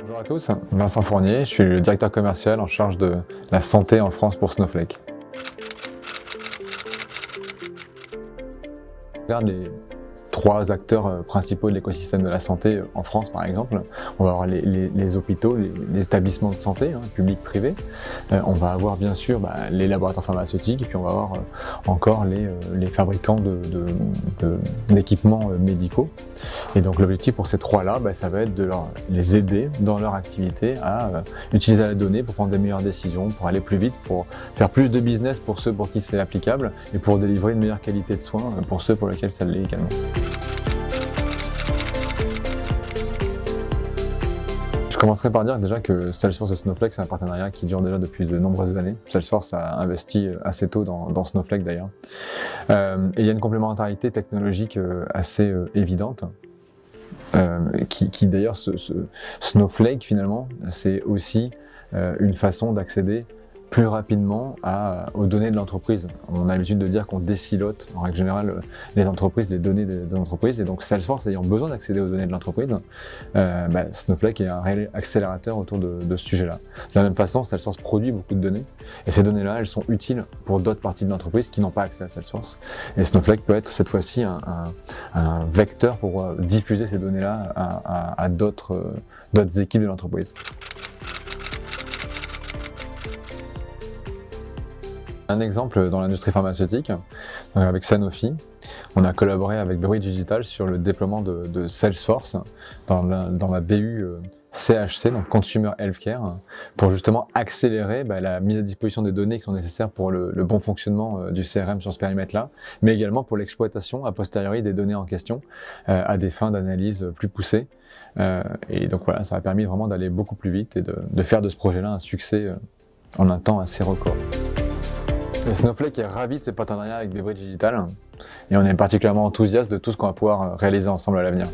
Bonjour à tous, Vincent Fournier, je suis le directeur commercial en charge de la santé en France pour Snowflake. Regarde les trois acteurs principaux de l'écosystème de la santé en France par exemple. On va avoir les hôpitaux, les établissements de santé, publics, privés. On va avoir bien sûr les laboratoires pharmaceutiques et puis on va avoir encore les fabricants d'équipements médicaux. Et donc l'objectif pour ces trois-là, ça va être de les aider dans leur activité à utiliser la donnée pour prendre des meilleures décisions, pour aller plus vite, pour faire plus de business pour ceux pour qui c'est applicable et pour délivrer une meilleure qualité de soins pour ceux pour lesquels ça l'est également. Je commencerai par dire déjà que Salesforce et Snowflake, c'est un partenariat qui dure déjà depuis de nombreuses années. Salesforce a investi assez tôt dans Snowflake d'ailleurs. Et il y a une complémentarité technologique assez évidente. Qui d'ailleurs, Snowflake finalement, c'est aussi une façon d'accéder plus rapidement aux données de l'entreprise. On a l'habitude de dire qu'on désilote en règle générale les entreprises, les données des entreprises, et donc Salesforce ayant besoin d'accéder aux données de l'entreprise, Snowflake est un réel accélérateur autour de ce sujet-là. De la même façon, Salesforce produit beaucoup de données, et ces données-là, elles sont utiles pour d'autres parties de l'entreprise qui n'ont pas accès à Salesforce. Et Snowflake peut être cette fois-ci un vecteur pour diffuser ces données-là à d'autres équipes de l'entreprise. Un exemple dans l'industrie pharmaceutique, avec Sanofi, on a collaboré avec Bridge Digital sur le déploiement de Salesforce dans la BU CHC, donc Consumer Healthcare, pour justement accélérer la mise à disposition des données qui sont nécessaires pour le bon fonctionnement du CRM sur ce périmètre-là, mais également pour l'exploitation a posteriori des données en question à des fins d'analyse plus poussées. Et donc voilà, ça a permis vraiment d'aller beaucoup plus vite et de faire de ce projet-là un succès en un temps assez record. Snowflake est ravi de ses partenariats avec Bridge Digital et on est particulièrement enthousiaste de tout ce qu'on va pouvoir réaliser ensemble à l'avenir.